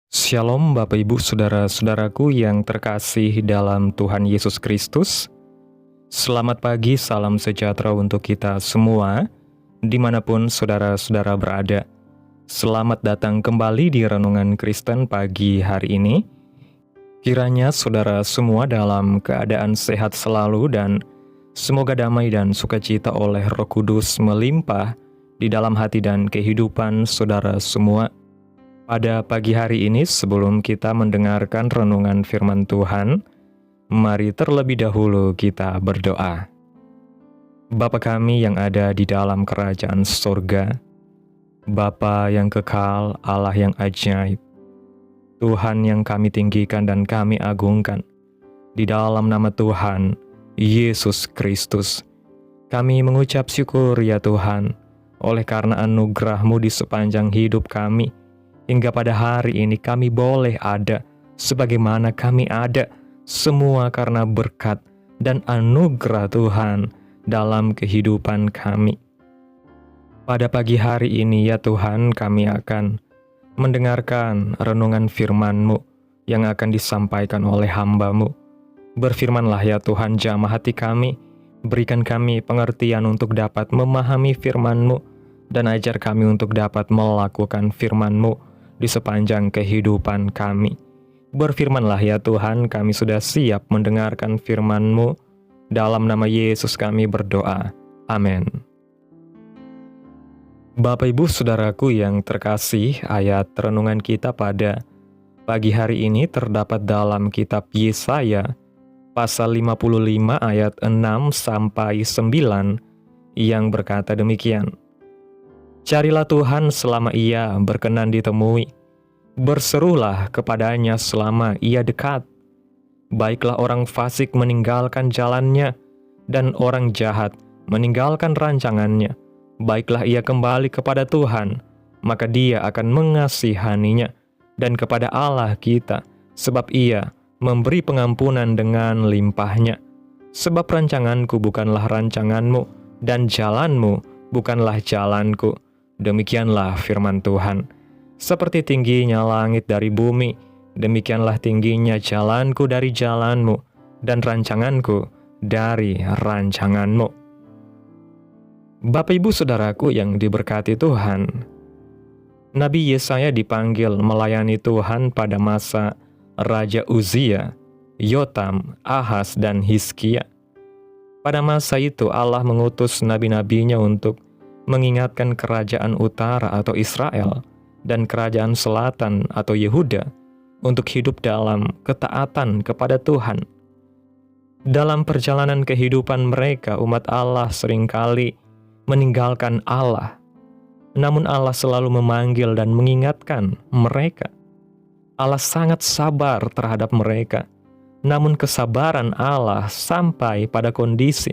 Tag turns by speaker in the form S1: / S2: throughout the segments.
S1: Shalom Bapak Ibu Saudara-saudaraku yang terkasih dalam Tuhan Yesus Kristus. Selamat pagi, salam sejahtera untuk kita semua, dimanapun saudara-saudara berada. Selamat datang kembali di Renungan Kristen pagi hari ini. Kiranya saudara semua dalam keadaan sehat selalu dan semoga damai dan sukacita oleh Roh Kudus melimpah di dalam hati dan kehidupan saudara semua. Pada pagi hari ini, sebelum kita mendengarkan renungan firman Tuhan, mari terlebih dahulu kita berdoa. Bapa kami yang ada di dalam kerajaan surga, Bapa yang kekal, Allah yang ajaib, Tuhan yang kami tinggikan dan kami agungkan, di dalam nama Tuhan, Yesus Kristus, kami mengucap syukur ya Tuhan, oleh karena anugerah-Mu di sepanjang hidup kami, hingga pada hari ini kami boleh ada sebagaimana kami ada, semua karena berkat dan anugerah Tuhan dalam kehidupan kami. Pada pagi hari ini ya Tuhan, kami akan mendengarkan renungan firman-Mu yang akan disampaikan oleh hamba-Mu. Berfirmanlah ya Tuhan, jamah hati kami, berikan kami pengertian untuk dapat memahami firman-Mu, dan ajar kami untuk dapat melakukan firman-Mu di sepanjang kehidupan kami. Berfirmanlah ya Tuhan, kami sudah siap mendengarkan firman-Mu. Dalam nama Yesus kami berdoa. Amin. Bapak Ibu Saudaraku yang terkasih, ayat renungan kita pada pagi hari ini terdapat dalam kitab Yesaya, pasal 55 ayat 6 sampai 9, yang berkata demikian. Carilah Tuhan selama Ia berkenan ditemui, berserulah kepadanya selama Ia dekat. Baiklah orang fasik meninggalkan jalannya, dan orang jahat meninggalkan rancangannya. Baiklah ia kembali kepada Tuhan, maka Dia akan mengasihaninya, dan kepada Allah kita, sebab Ia memberi pengampunan dengan limpahnya. Sebab rancanganku bukanlah rancanganmu, dan jalanmu bukanlah jalanku. Demikianlah firman Tuhan. Seperti tingginya langit dari bumi, demikianlah tingginya jalanku dari jalanmu, dan rancanganku dari rancanganmu. Bapak Ibu Saudaraku yang diberkati Tuhan, Nabi Yesaya dipanggil melayani Tuhan pada masa Raja Uzia, Yotam, Ahaz, dan Hizkia. Pada masa itu Allah mengutus nabi-nabinya untuk mengingatkan kerajaan utara atau Israel dan kerajaan selatan atau Yehuda untuk hidup dalam ketaatan kepada Tuhan. Dalam perjalanan kehidupan mereka, umat Allah seringkali meninggalkan Allah. Namun Allah selalu memanggil dan mengingatkan mereka. Allah sangat sabar terhadap mereka. Namun kesabaran Allah sampai pada kondisi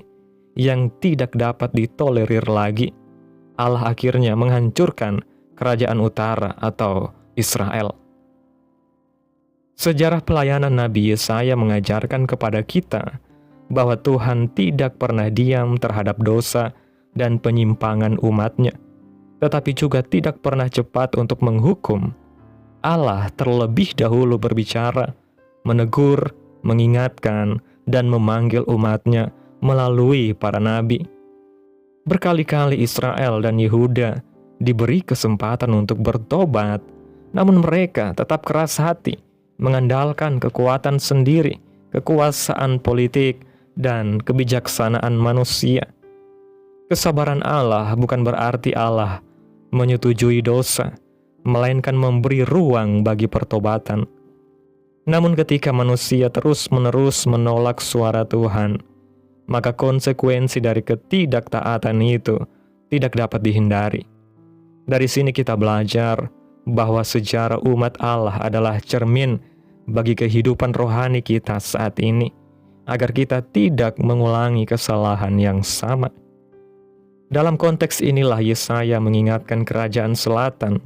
S1: yang tidak dapat ditolerir lagi. Allah akhirnya menghancurkan kerajaan utara atau Israel. Sejarah pelayanan Nabi Yesaya mengajarkan kepada kita bahwa Tuhan tidak pernah diam terhadap dosa dan penyimpangan umatnya, tetapi juga tidak pernah cepat untuk menghukum. Allah terlebih dahulu berbicara, menegur, mengingatkan, dan memanggil umatnya melalui para nabi. Berkali-kali Israel dan Yehuda diberi kesempatan untuk bertobat, namun mereka tetap keras hati, mengandalkan kekuatan sendiri, kekuasaan politik, dan kebijaksanaan manusia. Kesabaran Allah bukan berarti Allah menyetujui dosa, melainkan memberi ruang bagi pertobatan. Namun ketika manusia terus-menerus menolak suara Tuhan, maka konsekuensi dari ketidaktaatan itu tidak dapat dihindari. Dari sini kita belajar bahwa sejarah umat Allah adalah cermin bagi kehidupan rohani kita saat ini, agar kita tidak mengulangi kesalahan yang sama. Dalam konteks inilah Yesaya mengingatkan kerajaan selatan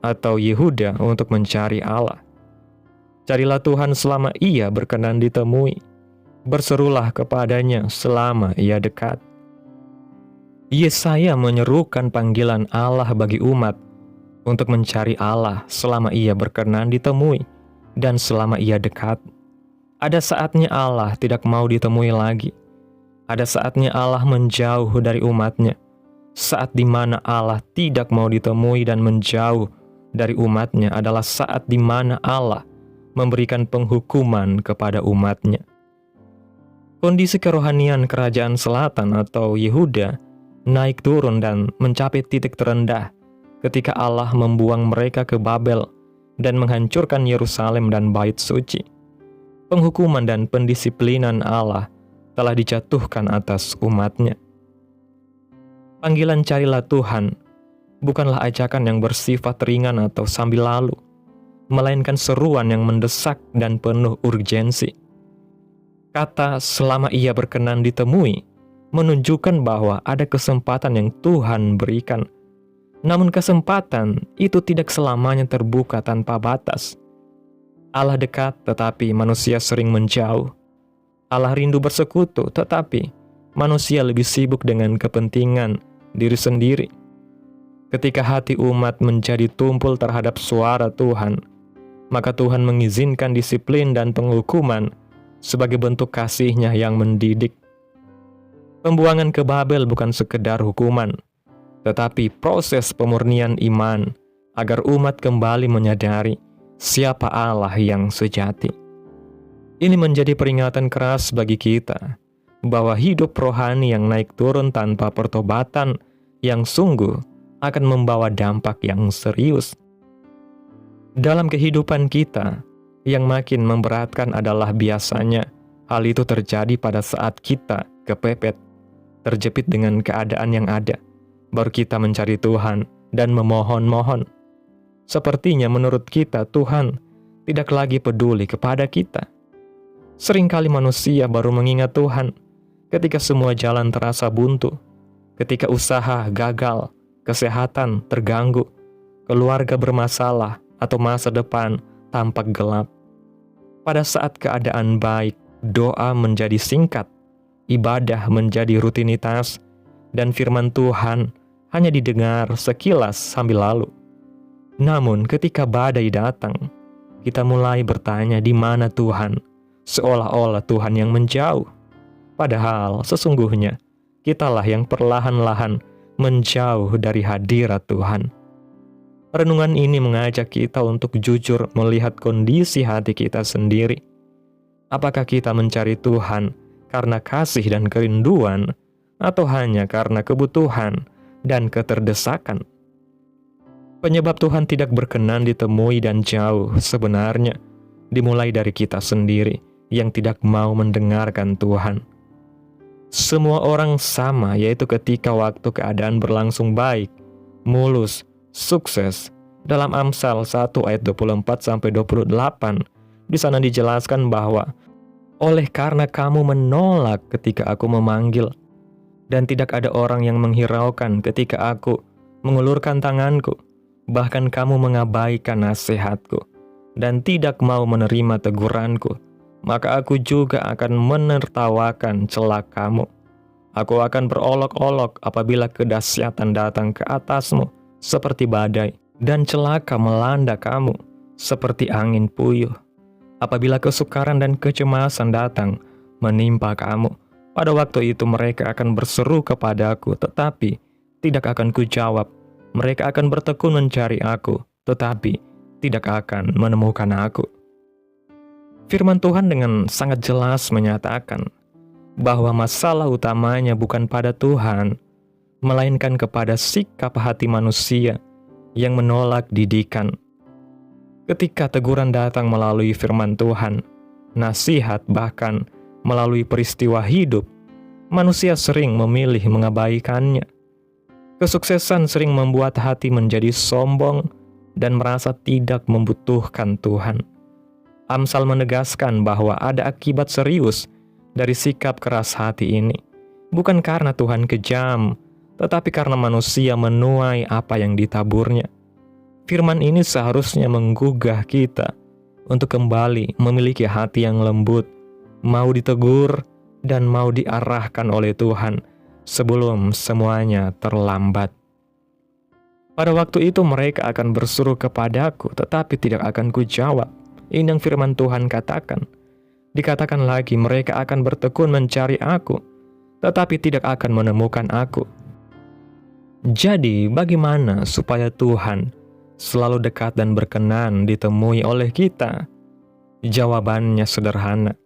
S1: atau Yehuda untuk mencari Allah. Carilah Tuhan selama Ia berkenan ditemui, berserulah kepadanya selama Ia dekat. Yesaya menyerukan panggilan Allah bagi umat untuk mencari Allah selama ia berkenan ditemui dan selama ia dekat. Ada saatnya Allah tidak mau ditemui lagi. Ada saatnya Allah menjauh dari umatnya. Saat di mana Allah tidak mau ditemui dan menjauh dari umatnya adalah saat di mana Allah memberikan penghukuman kepada umatnya. Kondisi kerohanian kerajaan selatan atau Yehuda naik turun dan mencapai titik terendah ketika Allah membuang mereka ke Babel dan menghancurkan Yerusalem dan Bait Suci. Penghukuman dan pendisiplinan Allah telah dijatuhkan atas umatnya. Panggilan carilah Tuhan bukanlah ajakan yang bersifat ringan atau sambil lalu, melainkan seruan yang mendesak dan penuh urgensi. Kata selama ia berkenan ditemui menunjukkan bahwa ada kesempatan yang Tuhan berikan. Namun kesempatan itu tidak selamanya terbuka tanpa batas. Allah dekat tetapi manusia sering menjauh. Allah rindu bersekutu tetapi manusia lebih sibuk dengan kepentingan diri sendiri. Ketika hati umat menjadi tumpul terhadap suara Tuhan, maka Tuhan mengizinkan disiplin dan penghukuman sebagai bentuk kasih-Nya yang mendidik. Pembuangan ke Babel bukan sekedar hukuman, tetapi proses pemurnian iman agar umat kembali menyadari siapa Allah yang sejati. Ini menjadi peringatan keras bagi kita bahwa hidup rohani yang naik turun tanpa pertobatan yang sungguh akan membawa dampak yang serius. Dalam kehidupan kita, yang makin memberatkan adalah biasanya hal itu terjadi pada saat kita kepepet, terjepit dengan keadaan yang ada. Baru kita mencari Tuhan dan memohon-mohon. Sepertinya menurut kita Tuhan tidak lagi peduli kepada kita. Seringkali manusia baru mengingat Tuhan ketika semua jalan terasa buntu, ketika usaha gagal, kesehatan terganggu, keluarga bermasalah, atau masa depan tampak gelap. Pada saat keadaan baik, doa menjadi singkat, ibadah menjadi rutinitas, dan firman Tuhan hanya didengar sekilas sambil lalu. Namun ketika badai datang, kita mulai bertanya di mana Tuhan, seolah-olah Tuhan yang menjauh. Padahal sesungguhnya kitalah yang perlahan-lahan menjauh dari hadirat Tuhan. Renungan ini mengajak kita untuk jujur melihat kondisi hati kita sendiri. Apakah kita mencari Tuhan karena kasih dan kerinduan, atau hanya karena kebutuhan dan keterdesakan? Penyebab Tuhan tidak berkenan ditemui dan jauh sebenarnya dimulai dari kita sendiri yang tidak mau mendengarkan Tuhan. Semua orang sama, yaitu ketika waktu keadaan berlangsung baik, mulus, sukses. Dalam Amsal 1 ayat 24-28, di sana dijelaskan bahwa oleh karena kamu menolak ketika aku memanggil, dan tidak ada orang yang menghiraukan ketika aku mengulurkan tanganku, bahkan kamu mengabaikan nasihatku, dan tidak mau menerima teguranku, maka aku juga akan menertawakan celah kamu. Aku akan berolok-olok apabila kedahsyatan datang ke atasmu seperti badai, dan celaka melanda kamu seperti angin puyuh. Apabila kesukaran dan kecemasan datang menimpa kamu, pada waktu itu mereka akan berseru kepadaku, tetapi tidak akan kujawab. Mereka akan bertekun mencari aku, tetapi tidak akan menemukan aku. Firman Tuhan dengan sangat jelas menyatakan bahwa masalah utamanya bukan pada Tuhan, melainkan kepada sikap hati manusia yang menolak didikan. Ketika teguran datang melalui firman Tuhan, nasihat bahkan melalui peristiwa hidup, manusia sering memilih mengabaikannya. Kesuksesan sering membuat hati menjadi sombong dan merasa tidak membutuhkan Tuhan. Amsal menegaskan bahwa ada akibat serius dari sikap keras hati ini. Bukan karena Tuhan kejam, tetapi karena manusia menuai apa yang ditaburnya. Firman ini seharusnya menggugah kita untuk kembali memiliki hati yang lembut, mau ditegur dan mau diarahkan oleh Tuhan sebelum semuanya terlambat. Pada waktu itu mereka akan berseru kepadaku, tetapi tidak akan kujawab. Ini yang firman Tuhan katakan. Dikatakan lagi, mereka akan bertekun mencari aku, tetapi tidak akan menemukan aku. Jadi, bagaimana supaya Tuhan selalu dekat dan berkenan ditemui oleh kita? Jawabannya sederhana.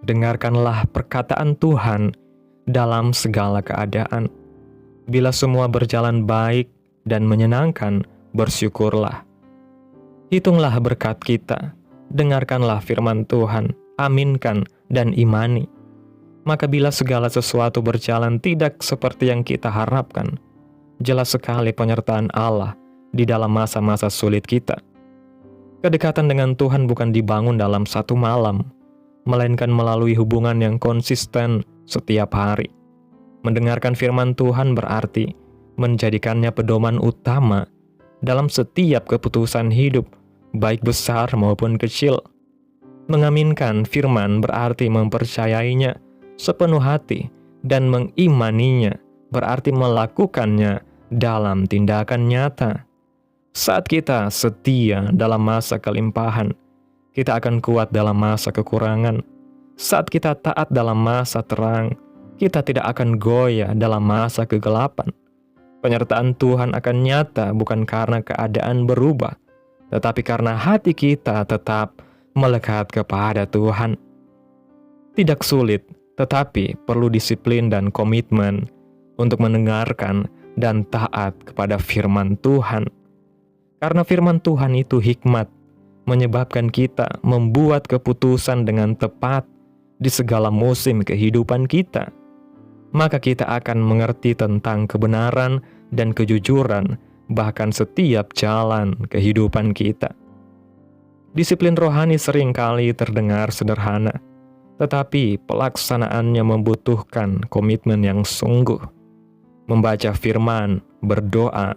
S1: Dengarkanlah perkataan Tuhan dalam segala keadaan. Bila semua berjalan baik dan menyenangkan, bersyukurlah. Hitunglah berkat kita. Dengarkanlah firman Tuhan. Aminkan dan imani. Maka bila segala sesuatu berjalan tidak seperti yang kita harapkan, jelas sekali penyertaan Allah di dalam masa-masa sulit kita. Kedekatan dengan Tuhan bukan dibangun dalam satu malam, melainkan melalui hubungan yang konsisten setiap hari. Mendengarkan firman Tuhan berarti menjadikannya pedoman utama dalam setiap keputusan hidup, baik besar maupun kecil. Mengaminkan firman berarti mempercayainya sepenuh hati, dan mengimaninya berarti melakukannya dalam tindakan nyata. Saat kita setia dalam masa kelimpahan, kita akan kuat dalam masa kekurangan. Saat kita taat dalam masa terang, kita tidak akan goyah dalam masa kegelapan. Penyertaan Tuhan akan nyata bukan karena keadaan berubah, tetapi karena hati kita tetap melekat kepada Tuhan. Tidak sulit, tetapi perlu disiplin dan komitmen untuk mendengarkan dan taat kepada firman Tuhan. Karena firman Tuhan itu hikmat, menyebabkan kita membuat keputusan dengan tepat di segala musim kehidupan kita. Maka kita akan mengerti tentang kebenaran dan kejujuran, bahkan setiap jalan kehidupan kita. Disiplin rohani seringkali terdengar sederhana, tetapi pelaksanaannya membutuhkan komitmen yang sungguh. Membaca firman, berdoa,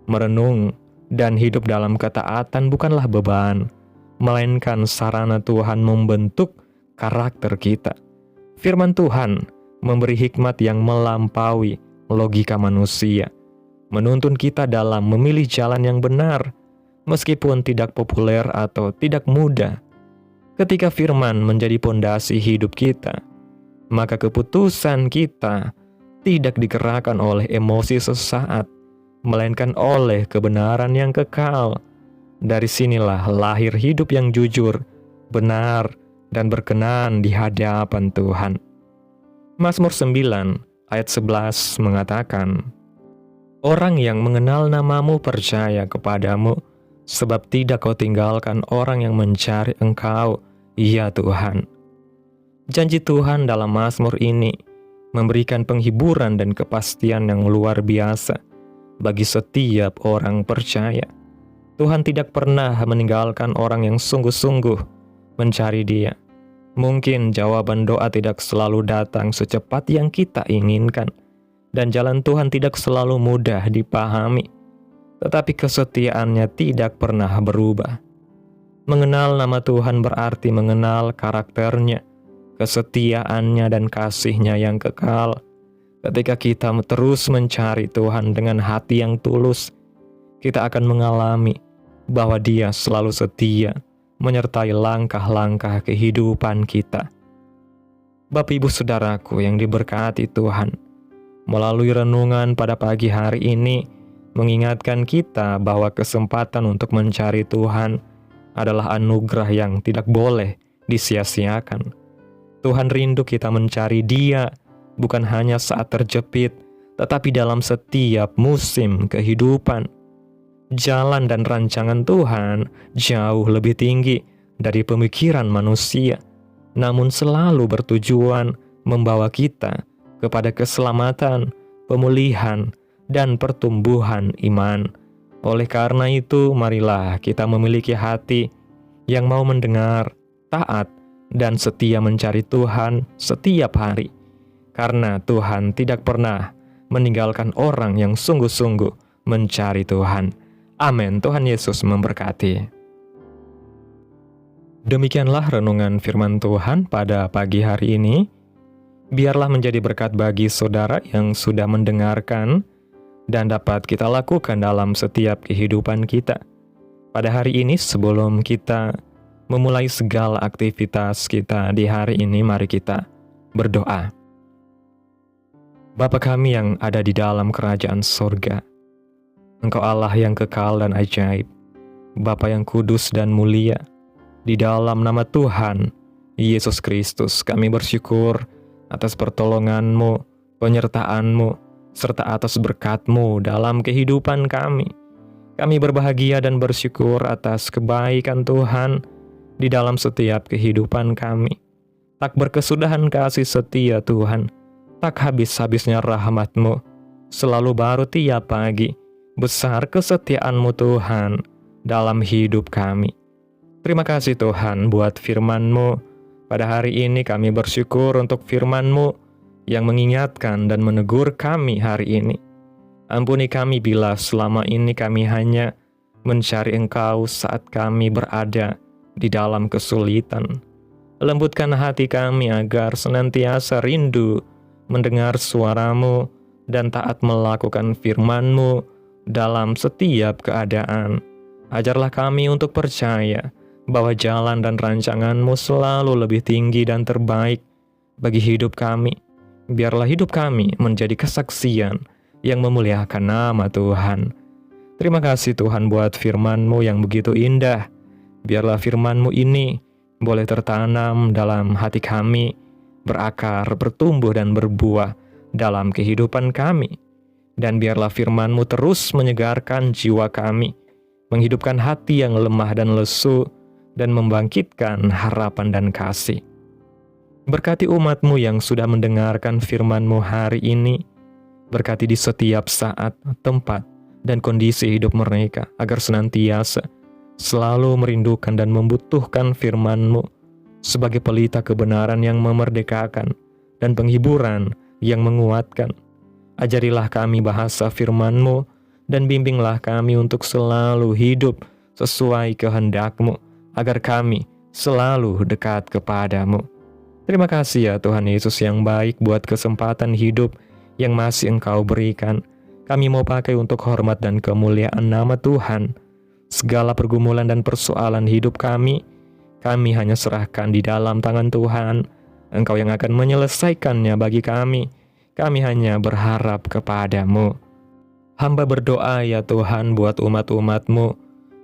S1: merenung, dan hidup dalam ketaatan bukanlah beban, melainkan sarana Tuhan membentuk karakter kita. Firman Tuhan memberi hikmat yang melampaui logika manusia, menuntun kita dalam memilih jalan yang benar, meskipun tidak populer atau tidak mudah. Ketika firman menjadi pondasi hidup kita, maka keputusan kita tidak digerakkan oleh emosi sesaat, melainkan oleh kebenaran yang kekal. Dari sinilah lahir hidup yang jujur, benar, dan berkenan di hadapan Tuhan. Mazmur 9 ayat 11 mengatakan, "Orang yang mengenal namamu percaya kepadamu, sebab tidak kau tinggalkan orang yang mencari Engkau, ya Tuhan." Janji Tuhan dalam Mazmur ini memberikan penghiburan dan kepastian yang luar biasa bagi setiap orang percaya. Tuhan tidak pernah meninggalkan orang yang sungguh-sungguh mencari Dia. Mungkin jawaban doa tidak selalu datang secepat yang kita inginkan, dan jalan Tuhan tidak selalu mudah dipahami, tetapi kesetiaannya tidak pernah berubah. Mengenal nama Tuhan berarti mengenal karakternya, kesetiaannya, dan kasih-Nya yang kekal. Ketika kita terus mencari Tuhan dengan hati yang tulus, kita akan mengalami bahwa Dia selalu setia menyertai langkah-langkah kehidupan kita. Bapak Ibu Saudaraku yang diberkati Tuhan, melalui renungan pada pagi hari ini mengingatkan kita bahwa kesempatan untuk mencari Tuhan adalah anugerah yang tidak boleh disia-siakan. Tuhan rindu kita mencari Dia bukan hanya saat terjepit, tetapi dalam setiap musim kehidupan. Jalan dan rancangan Tuhan jauh lebih tinggi dari pemikiran manusia, namun selalu bertujuan membawa kita kepada keselamatan, pemulihan, dan pertumbuhan iman. Oleh karena itu, marilah kita memiliki hati yang mau mendengar, taat, dan setia mencari Tuhan setiap hari. Karena Tuhan tidak pernah meninggalkan orang yang sungguh-sungguh mencari Tuhan. Amin. Tuhan Yesus memberkati. Demikianlah renungan firman Tuhan pada pagi hari ini. Biarlah menjadi berkat bagi saudara yang sudah mendengarkan, dan dapat kita lakukan dalam setiap kehidupan kita. Pada hari ini sebelum kita memulai segala aktivitas kita di hari ini, mari kita berdoa. Bapa kami yang ada di dalam kerajaan surga, Engkau Allah yang kekal dan ajaib, Bapa yang kudus dan mulia. Di dalam nama Tuhan Yesus Kristus kami bersyukur atas pertolongan-Mu, penyertaan-Mu, serta atas berkat-Mu dalam kehidupan kami. Kami berbahagia dan bersyukur atas kebaikan Tuhan di dalam setiap kehidupan kami. Tak berkesudahan kasih setia Tuhan, tak habis-habisnya rahmat-Mu, selalu baru tiap pagi. Besar kesetiaan-Mu Tuhan dalam hidup kami. Terima kasih Tuhan buat firman-Mu. Pada hari ini kami bersyukur untuk firman-Mu yang mengingatkan dan menegur kami hari ini. Ampuni kami bila selama ini kami hanya mencari Engkau saat kami berada di dalam kesulitan. Lembutkan hati kami agar senantiasa rindu mendengar suara-Mu dan taat melakukan firman-Mu dalam setiap keadaan. Ajarlah kami untuk percaya bahwa jalan dan rancangan-Mu selalu lebih tinggi dan terbaik bagi hidup kami. Biarlah hidup kami menjadi kesaksian yang memuliakan nama Tuhan. Terima kasih Tuhan buat firman-Mu yang begitu indah. Biarlah firman-Mu ini boleh tertanam dalam hati kami, berakar, bertumbuh dan berbuah dalam kehidupan kami. Dan biarlah firman-Mu terus menyegarkan jiwa kami, menghidupkan hati yang lemah dan lesu, dan membangkitkan harapan dan kasih. Berkati umat-Mu yang sudah mendengarkan firman-Mu hari ini, berkati di setiap saat, tempat, dan kondisi hidup mereka, agar senantiasa selalu merindukan dan membutuhkan firman-Mu sebagai pelita kebenaran yang memerdekakan dan penghiburan yang menguatkan. Ajarilah kami bahasa firman-Mu dan bimbinglah kami untuk selalu hidup sesuai kehendak-Mu, agar kami selalu dekat kepadamu. Terima kasih ya Tuhan Yesus yang baik buat kesempatan hidup yang masih Engkau berikan. Kami mau pakai untuk hormat dan kemuliaan nama Tuhan. Segala pergumulan dan persoalan hidup kami hanya serahkan di dalam tangan Tuhan. Engkau yang akan menyelesaikannya bagi kami. Kami hanya berharap kepadamu. Hamba berdoa ya Tuhan buat umat-umat-Mu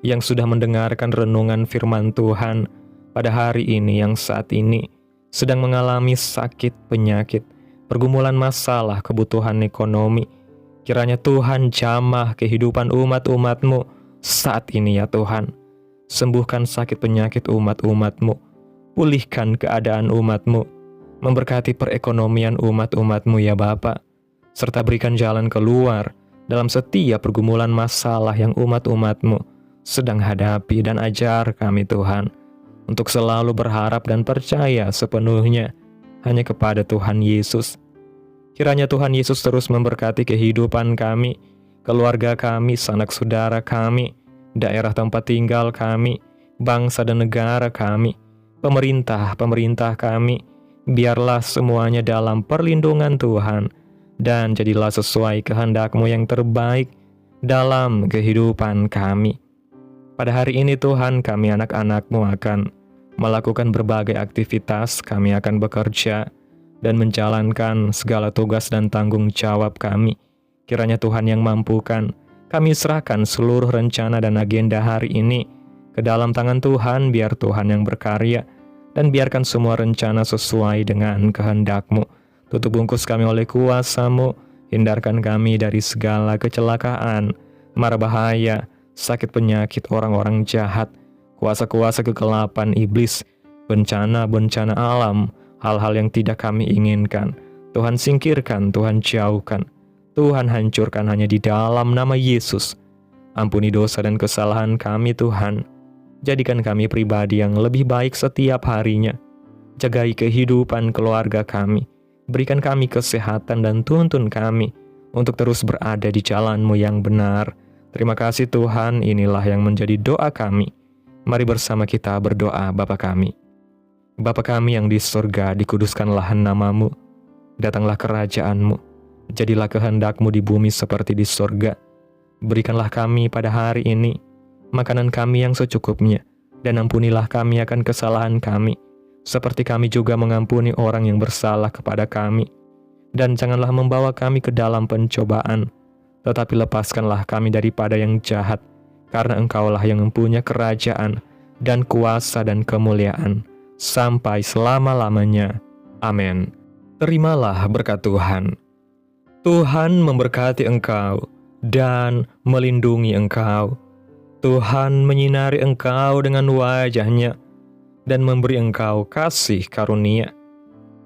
S1: yang sudah mendengarkan renungan firman Tuhan pada hari ini, yang saat ini sedang mengalami sakit, penyakit, pergumulan masalah, kebutuhan ekonomi. Kiranya Tuhan jamah kehidupan umat-umat-Mu saat ini ya Tuhan. Sembuhkan sakit penyakit umat-umat-Mu, pulihkan keadaan umat-Mu, memberkati perekonomian umat-umat-Mu ya Bapa, serta berikan jalan keluar dalam setiap pergumulan masalah yang umat-umat-Mu sedang hadapi. Dan ajar kami Tuhan untuk selalu berharap dan percaya sepenuhnya hanya kepada Tuhan Yesus. Kiranya Tuhan Yesus terus memberkati kehidupan kami, keluarga kami, sanak saudara kami, daerah tempat tinggal kami, bangsa dan negara kami, pemerintah kami. Biarlah semuanya dalam perlindungan Tuhan, dan jadilah sesuai kehendak-Mu yang terbaik dalam kehidupan kami. Pada hari ini Tuhan, kami anak-anak-Mu akan melakukan berbagai aktivitas. Kami akan bekerja dan menjalankan segala tugas dan tanggung jawab kami. Kiranya Tuhan yang mampukan. Kami serahkan seluruh rencana dan agenda hari ini ke dalam tangan Tuhan. Biar Tuhan yang berkarya, dan biarkan semua rencana sesuai dengan kehendak-Mu. Tutup bungkus kami oleh kuasa-Mu, hindarkan kami dari segala kecelakaan, mara bahaya, sakit penyakit orang-orang jahat, kuasa-kuasa kegelapan iblis, bencana-bencana alam, hal-hal yang tidak kami inginkan. Tuhan singkirkan, Tuhan jauhkan, Tuhan hancurkan hanya di dalam nama Yesus. Ampuni dosa dan kesalahan kami Tuhan. Jadikan kami pribadi yang lebih baik setiap harinya. Jagai kehidupan keluarga kami. Berikan kami kesehatan dan tuntun kami untuk terus berada di jalan-Mu yang benar. Terima kasih Tuhan, inilah yang menjadi doa kami. Mari bersama kita berdoa. Bapa kami. Bapa kami yang di surga, dikuduskanlah nama-Mu. Datanglah kerajaan-Mu. Jadilah kehendak-Mu di bumi seperti di surga. Berikanlah kami pada hari ini makanan kami yang secukupnya, dan ampunilah kami akan kesalahan kami, seperti kami juga mengampuni orang yang bersalah kepada kami. Dan janganlah membawa kami ke dalam pencobaan, tetapi lepaskanlah kami daripada yang jahat, karena Engkaulah yang mempunyai kerajaan, dan kuasa dan kemuliaan, sampai selama-lamanya. Amin. Terimalah berkat Tuhan. Tuhan memberkati engkau, dan melindungi engkau. Tuhan menyinari engkau dengan wajah-Nya, dan memberi engkau kasih karunia.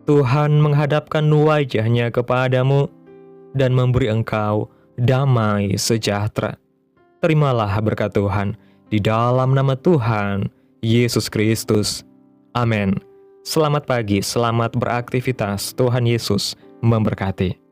S1: Tuhan menghadapkan wajah-Nya kepadamu, dan memberi engkau damai sejahtera. Terimalah berkat Tuhan di dalam nama Tuhan Yesus Kristus. Amin. Selamat pagi, selamat beraktivitas. Tuhan Yesus memberkati.